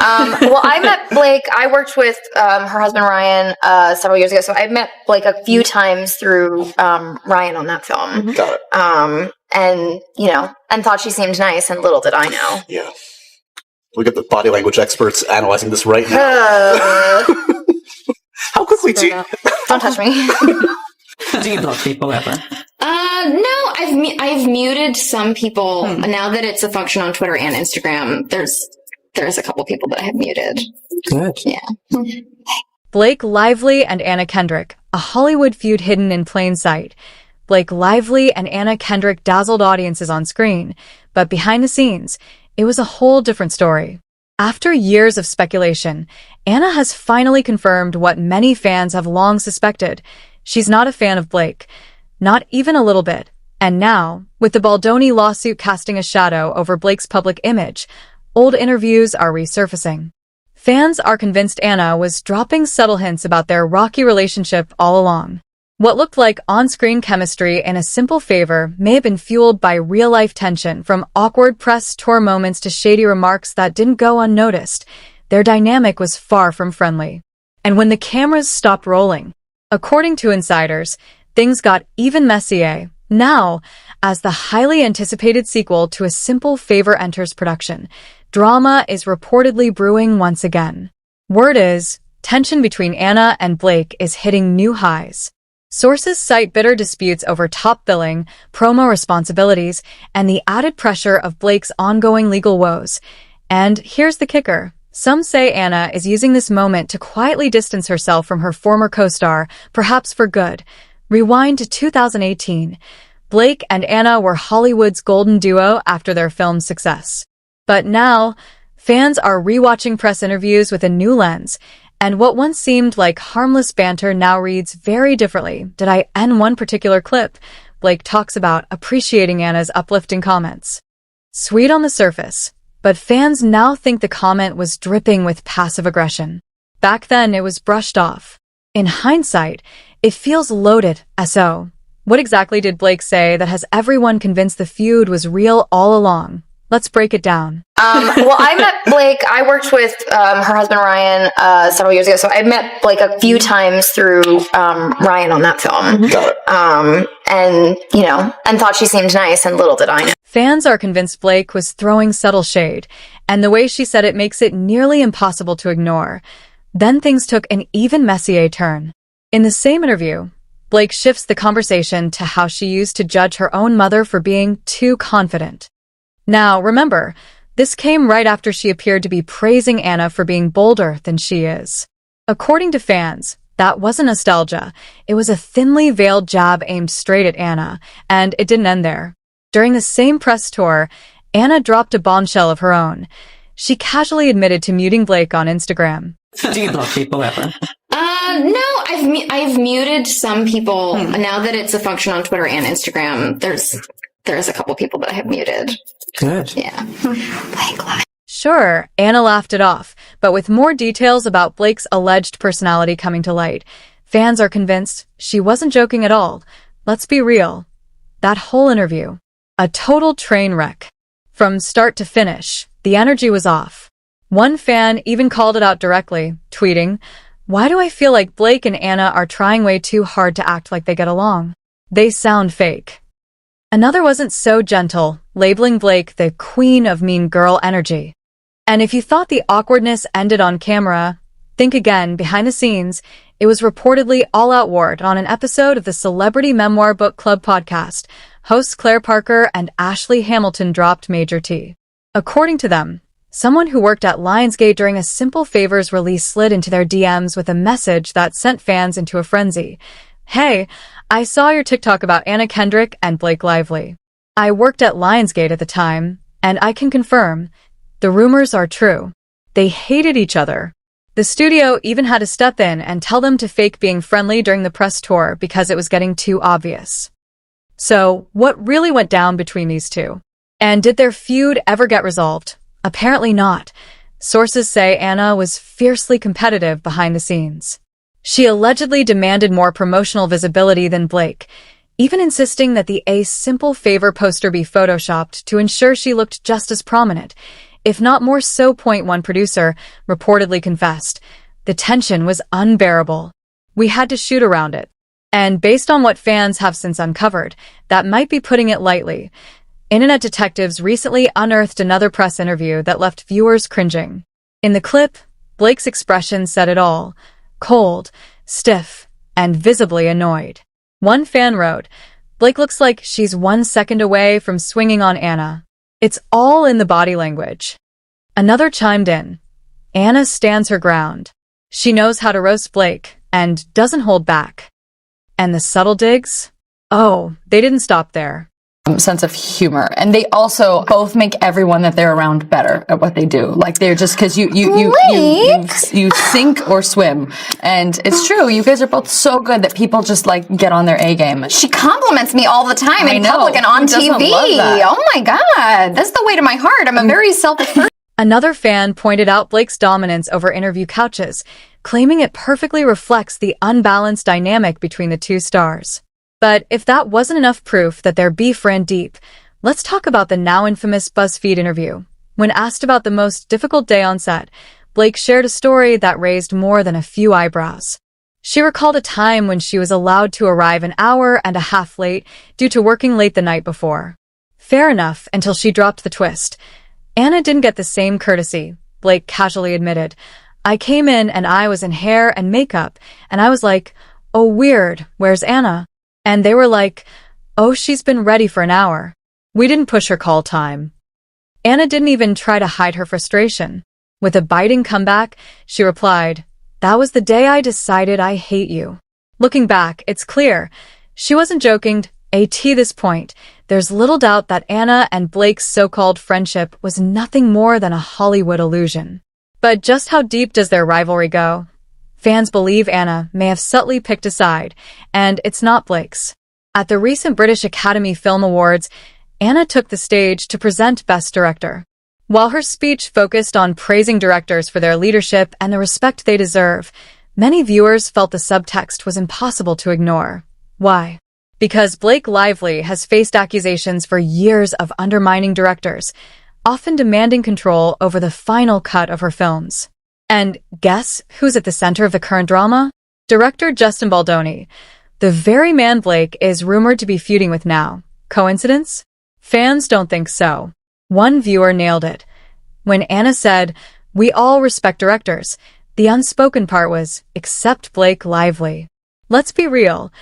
Well, I met Blake. I worked with her husband Ryan several years ago, so I met Blake a few times through Ryan on that film. Got it. And thought she seemed nice, and little did I know. Yeah. We got the body language experts analyzing this right now. How quickly do you... Don't touch me. Do you block people ever? No, I've muted some people. Now that it's a function on Twitter and Instagram, there's a couple people that I have muted. Good. Yeah. Blake Lively and Anna Kendrick, a Hollywood feud hidden in plain sight. Blake Lively and Anna Kendrick dazzled audiences on screen, but behind the scenes, it was a whole different story. After years of speculation, Anna has finally confirmed what many fans have long suspected. She's not a fan of Blake. Not even a little bit. And now, with the Baldoni lawsuit casting a shadow over Blake's public image, old interviews are resurfacing. Fans are convinced Anna was dropping subtle hints about their rocky relationship all along. What looked like on-screen chemistry in A Simple Favor may have been fueled by real-life tension, from awkward press tour moments to shady remarks that didn't go unnoticed. Their dynamic was far from friendly. And when the cameras stopped rolling, according to insiders, things got even messier. Now, as the highly anticipated sequel to A Simple Favor enters production, drama is reportedly brewing once again. Word is, tension between Anna and Blake is hitting new highs. Sources cite bitter disputes over top billing, promo responsibilities, and the added pressure of Blake's ongoing legal woes. And here's the kicker. Some say Anna is using this moment to quietly distance herself from her former co-star, perhaps for good. Rewind to 2018. Blake and Anna were Hollywood's golden duo after their film's success. But now, fans are rewatching press interviews with a new lens, and what once seemed like harmless banter now reads very differently. Did I end one particular clip? Blake talks about appreciating Anna's uplifting comments. Sweet on the surface, but fans now think the comment was dripping with passive aggression. Back then, it was brushed off. In hindsight, it feels loaded, so. What exactly did Blake say that has everyone convinced the feud was real all along? Let's break it down. Well, I met Blake. I worked with her husband Ryan several years ago, so I met Blake a few times through Ryan on that film. Got it. And thought she seemed nice, and little did I know. Fans are convinced Blake was throwing subtle shade, and the way she said it makes it nearly impossible to ignore. Then things took an even messier turn. In the same interview, Blake shifts the conversation to how she used to judge her own mother for being too confident. Now, remember, this came right after she appeared to be praising Anna for being bolder than she is. According to fans, that wasn't nostalgia. It was a thinly veiled jab aimed straight at Anna, and it didn't end there. During the same press tour, Anna dropped a bombshell of her own. She casually admitted to muting Blake on Instagram. Do you block people ever? No, I've muted some people. Now that it's a function on Twitter and Instagram, there's a couple people that I have muted. Good. Yeah. Blake. Sure, Anna laughed it off, but with more details about Blake's alleged personality coming to light, fans are convinced she wasn't joking at all. Let's be real. That whole interview, a total train wreck. From start to finish, the energy was off. One fan even called it out directly, tweeting, "Why do I feel like Blake and Anna are trying way too hard to act like they get along? They sound fake." Another wasn't so gentle, labeling Blake the queen of mean girl energy. And if you thought the awkwardness ended on camera, think again. Behind the scenes, it was reportedly all-out war on an episode of the Celebrity Memoir Book Club podcast. Hosts Claire Parker and Ashley Hamilton dropped major tea. According to them, someone who worked at Lionsgate during A Simple Favor's release slid into their DMs with a message that sent fans into a frenzy. "Hey, I saw your TikTok about Anna Kendrick and Blake Lively. I worked at Lionsgate at the time, and I can confirm, the rumors are true. They hated each other." The studio even had to step in and tell them to fake being friendly during the press tour because it was getting too obvious. So, what really went down between these two? And did their feud ever get resolved? Apparently not. Sources say Anna was fiercely competitive behind the scenes. She allegedly demanded more promotional visibility than Blake, even insisting that the A Simple Favor poster be photoshopped to ensure she looked just as prominent. if not more so. One producer reportedly confessed. The tension was unbearable. We had to shoot around it. And based on what fans have since uncovered, that might be putting it lightly. Internet detectives recently unearthed another press interview that left viewers cringing. In the clip, Blake's expression said it all. Cold, stiff, and visibly annoyed. One fan wrote, "Blake looks like she's 1 second away from swinging on Anna. It's all in the body language." Another chimed in. Anna stands her ground. She knows how to roast Blake and doesn't hold back. And the subtle digs? Oh, they didn't stop there. Sense of humor, and they also both make everyone that they're around better at what they do. Like they're just because you sink or swim, and it's true. You guys are both so good that people just like get on their A game. She compliments me all the time in know. public and on Who doesn't TV. love that? Oh my God, that's the way to my heart. I'm a very selfish person. Another fan pointed out Blake's dominance over interview couches, claiming it perfectly reflects the unbalanced dynamic between the two stars. But if that wasn't enough proof that their beef ran deep, let's talk about the now infamous BuzzFeed interview. When asked about the most difficult day on set, Blake shared a story that raised more than a few eyebrows. She recalled a time when she was allowed to arrive an hour and a half late due to working late the night before. Fair enough, until she dropped the twist. Anna didn't get the same courtesy, Blake casually admitted. I came in and I was in hair and makeup, and I was like, oh weird, where's Anna? And they were like, oh, she's been ready for an hour. We didn't push her call time. Anna didn't even try to hide her frustration. With a biting comeback, she replied, that was the day I decided I hate you. Looking back, it's clear. She wasn't joking. At this point, there's little doubt that Anna and Blake's so-called friendship was nothing more than a Hollywood illusion. But just how deep does their rivalry go? Fans believe Anna may have subtly picked a side, and it's not Blake's. At the recent British Academy Film Awards, Anna took the stage to present Best Director. While her speech focused on praising directors for their leadership and the respect they deserve, many viewers felt the subtext was impossible to ignore. Why? Because Blake Lively has faced accusations for years of undermining directors, often demanding control over the final cut of her films. And guess who's at the center of the current drama? Director Justin Baldoni, the very man Blake is rumored to be feuding with now. Coincidence? Fans don't think so. One viewer nailed it. When Anna said, we all respect directors, the unspoken part was, except Blake Lively. Let's be real.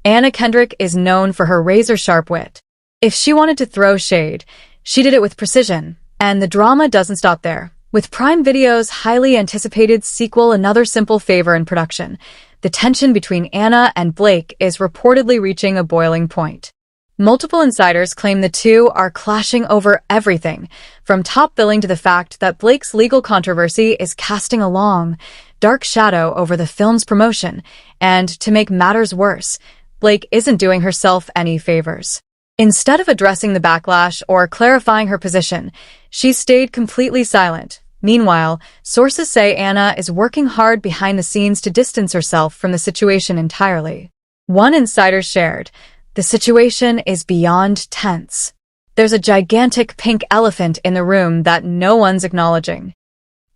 Anna Kendrick is known for her razor-sharp wit. If she wanted to throw shade, she did it with precision, and the drama doesn't stop there. With Prime Video's highly anticipated sequel Another Simple Favor in production, the tension between Anna and Blake is reportedly reaching a boiling point. Multiple insiders claim the two are clashing over everything, from top billing to the fact that Blake's legal controversy is casting a long, dark shadow over the film's promotion, and to make matters worse, Blake isn't doing herself any favors. Instead of addressing the backlash or clarifying her position, she stayed completely silent. Meanwhile, sources say Anna is working hard behind the scenes to distance herself from the situation entirely. One insider shared, the situation is beyond tense. There's a gigantic pink elephant in the room that no one's acknowledging.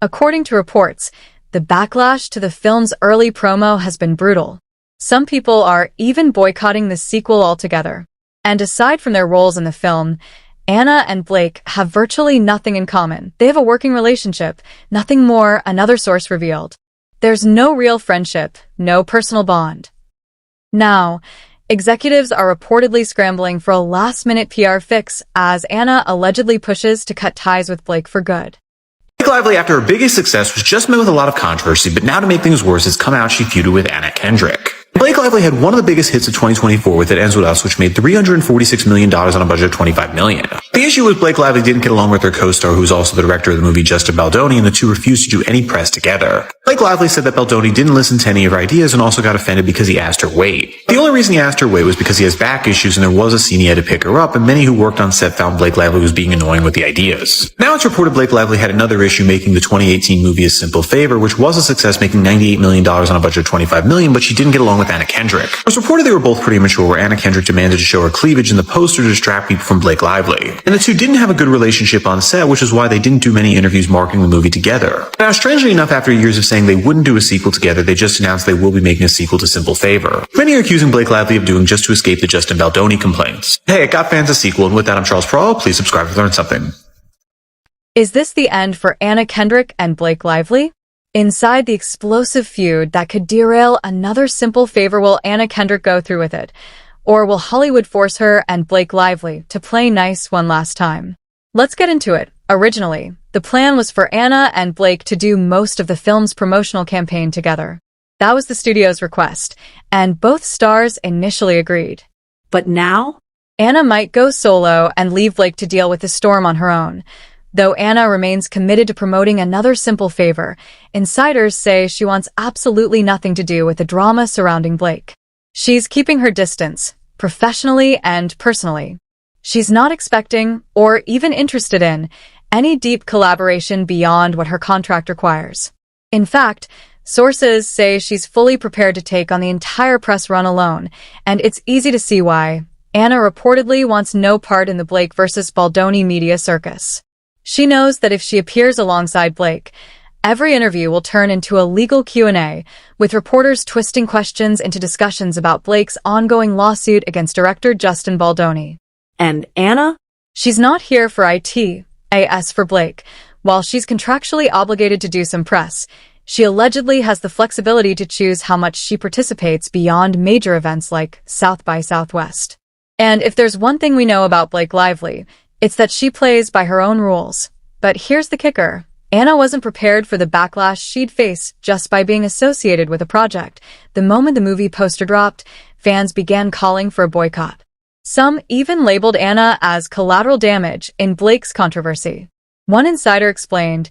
According to reports, the backlash to the film's early promo has been brutal. Some people are even boycotting the sequel altogether. And aside from their roles in the film, Anna and Blake have virtually nothing in common. They have a working relationship, nothing more, another source revealed. There's no real friendship, no personal bond. Now, executives are reportedly scrambling for a last-minute PR fix as Anna allegedly pushes to cut ties with Blake for good. Blake Lively, after her biggest success, was just met with a lot of controversy, but now to make things worse, it's come out she feuded with Anna Kendrick. Blake Lively had one of the biggest hits of 2024 with It Ends With Us, which made $346 million on a budget of $25 million. The issue was Blake Lively didn't get along with her co-star, who was also the director of the movie, Justin Baldoni, and the two refused to do any press together. Blake Lively said that Baldoni didn't listen to any of her ideas and also got offended because he asked her wait. The only reason he asked her wait was because he has back issues and there was a scene he had to pick her up, and many who worked on set found Blake Lively was being annoying with the ideas. Now it's reported Blake Lively had another issue making the 2018 movie A Simple Favor, which was a success, making $98 million on a budget of $25 million, but she didn't get along with Anna Kendrick. It was reported they were both pretty immature, where Anna Kendrick demanded to show her cleavage in the poster to distract people from Blake Lively. and the two didn't have a good relationship on set, which is why they didn't do many interviews marketing the movie together. Now, strangely enough, after years of saying they wouldn't do a sequel together, they just announced they will be making a sequel to Simple Favor. Many are accusing Blake Lively of doing just to escape the Justin Baldoni complaints. Hey, it got fans a sequel, and with that, I'm Charles Perrault. Please subscribe to learn something. Is this the end for Anna Kendrick and Blake Lively? Inside the explosive feud that could derail another Simple Favor, will Anna Kendrick go through with it? Or will Hollywood force her and Blake Lively to play nice one last time? Let's get into it. Originally, the plan was for Anna and Blake to do most of the film's promotional campaign together. That was the studio's request, and both stars initially agreed. But now? Anna might go solo and leave Blake to deal with the storm on her own. Though Anna remains committed to promoting another Simple Favor, insiders say she wants absolutely nothing to do with the drama surrounding Blake. She's keeping her distance, professionally and personally. She's not expecting, or even interested in, any deep collaboration beyond what her contract requires. In fact, sources say she's fully prepared to take on the entire press run alone, and it's easy to see why. Anna reportedly wants no part in the Blake versus Baldoni media circus. She knows that if she appears alongside Blake, every interview will turn into a legal Q&A, with reporters twisting questions into discussions about Blake's ongoing lawsuit against director Justin Baldoni. And Anna? She's not here for IT, AS for Blake. While she's contractually obligated to do some press, she allegedly has the flexibility to choose how much she participates beyond major events like South by Southwest. And if there's one thing we know about Blake Lively, it's that she plays by her own rules. But here's the kicker. Anna wasn't prepared for the backlash she'd face just by being associated with a project. The moment the movie poster dropped, fans began calling for a boycott. Some even labeled Anna as collateral damage in Blake's controversy. One insider explained,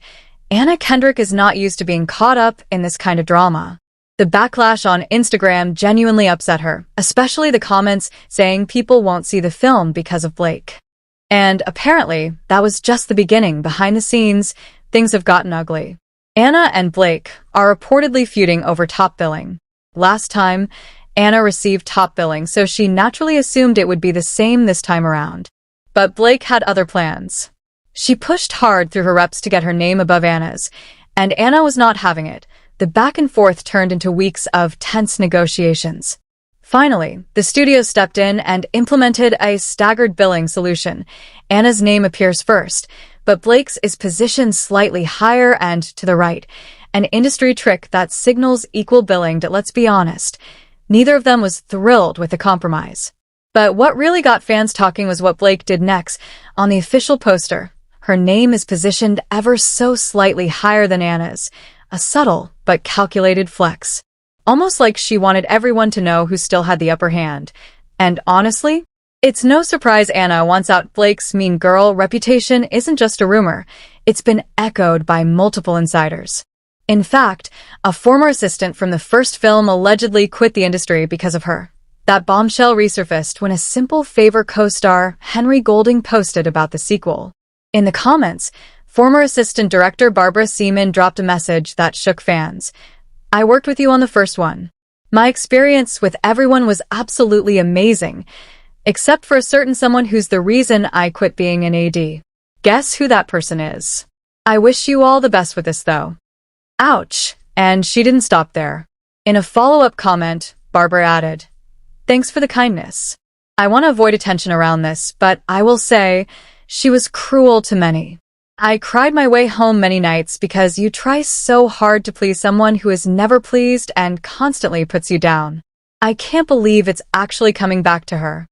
Anna Kendrick is not used to being caught up in this kind of drama. The backlash on Instagram genuinely upset her, especially the comments saying people won't see the film because of Blake. And apparently, that was just the beginning. Behind the scenes, things have gotten ugly. Anna and Blake are reportedly feuding over top billing. Last time, Anna received top billing, so she naturally assumed it would be the same this time around. But Blake had other plans. She pushed hard through her reps to get her name above Anna's, and Anna was not having it. The back and forth turned into weeks of tense negotiations. Finally, the studio stepped in and implemented a staggered billing solution. Anna's name appears first, but Blake's is positioned slightly higher and to the right, an industry trick that signals equal billing. That, let's be honest, neither of them was thrilled with the compromise. But what really got fans talking was what Blake did next. On the official poster, her name is positioned ever so slightly higher than Anna's, a subtle but calculated flex. Almost like she wanted everyone to know who still had the upper hand. And honestly, it's no surprise Anna wants out. Blake's mean girl reputation isn't just a rumor. It's been echoed by multiple insiders. In fact, a former assistant from the first film allegedly quit the industry because of her. That bombshell resurfaced when a Simple Favor co-star, Henry Golding, posted about the sequel. In the comments, former assistant director Barbara Seaman dropped a message that shook fans. I worked with you on the first one. My experience with everyone was absolutely amazing, except for a certain someone who's the reason I quit being an AD. Guess who that person is? I wish you all the best with this, though. Ouch. And she didn't stop there. In a follow-up comment, Barbara added, Thanks for the kindness. I want to avoid attention around this, but I will say, she was cruel to many. I cried my way home many nights because you try so hard to please someone who is never pleased and constantly puts you down. I can't believe it's actually coming back to her.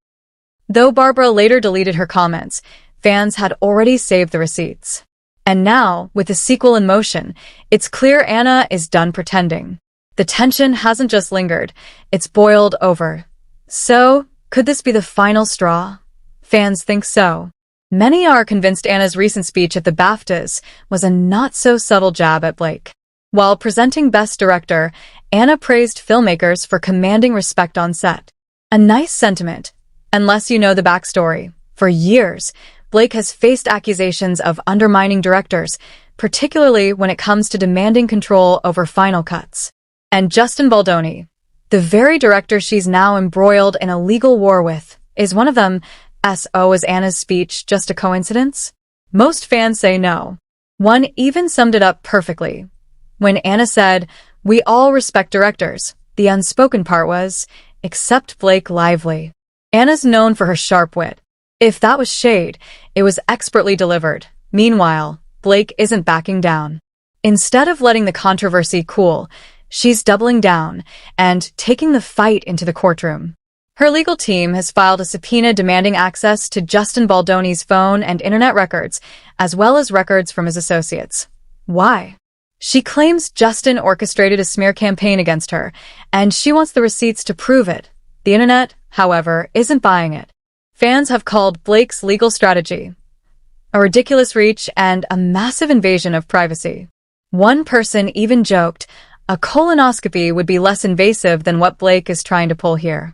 Though Barbara later deleted her comments, fans had already saved the receipts. And now, with the sequel in motion, it's clear Anna is done pretending. The tension hasn't just lingered, it's boiled over. So, could this be the final straw? Fans think so. Many are convinced Anna's recent speech at the BAFTAs was a not-so-subtle jab at Blake. While presenting Best Director, Anna praised filmmakers for commanding respect on set. A nice sentiment, unless you know the backstory. For years, Blake has faced accusations of undermining directors, particularly when it comes to demanding control over final cuts. And Justin Baldoni, the very director she's now embroiled in a legal war with, is one of them. So is Anna's speech just a coincidence? Most fans say no. One even summed it up perfectly. When Anna said, "We all respect directors," the unspoken part was, "Except Blake Lively." Anna's known for her sharp wit. If that was shade, it was expertly delivered. Meanwhile, Blake isn't backing down. Instead of letting the controversy cool, she's doubling down and taking the fight into the courtroom. Her legal team has filed a subpoena demanding access to Justin Baldoni's phone and internet records, as well as records from his associates. Why? She claims Justin orchestrated a smear campaign against her, and she wants the receipts to prove it. The internet, however, isn't buying it. Fans have called Blake's legal strategy a ridiculous reach and a massive invasion of privacy. One person even joked a colonoscopy would be less invasive than what Blake is trying to pull here.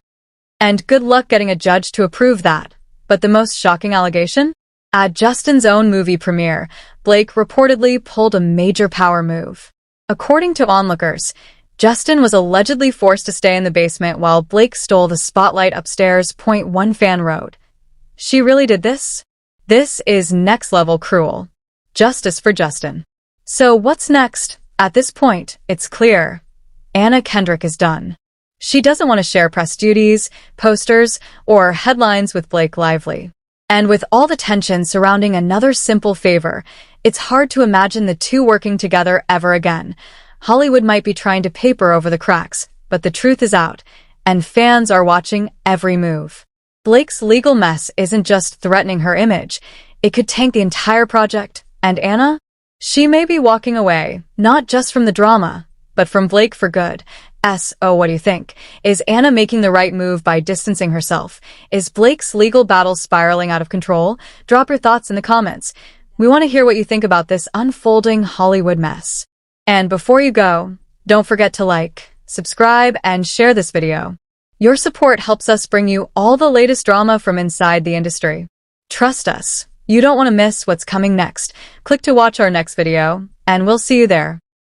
And good luck getting a judge to approve that. But the most shocking allegation? At Justin's own movie premiere, Blake reportedly pulled a major power move. According to onlookers, Justin was allegedly forced to stay in the basement while Blake stole the spotlight upstairs. One fan wrote, "She really did this? This is next-level cruel. Justice for Justin." So what's next? At this point, it's clear. Anna Kendrick is done. She doesn't want to share press duties, posters, or headlines with Blake Lively. And with all the tension surrounding another simple favor, it's hard to imagine the two working together ever again. Hollywood might be trying to paper over the cracks, but the truth is out, and fans are watching every move. Blake's legal mess isn't just threatening her image, it could tank the entire project. And Anna? She may be walking away, not just from the drama, but from Blake for good. What do you think? Is Anna making the right move by distancing herself? Is Blake's legal battle spiraling out of control? Drop your thoughts in the comments. We want to hear what you think about this unfolding Hollywood mess. And before you go, don't forget to like, subscribe, and share this video. Your support helps us bring you all the latest drama from inside the industry. Trust us, you don't want to miss what's coming next. Click to watch our next video, and we'll see you there.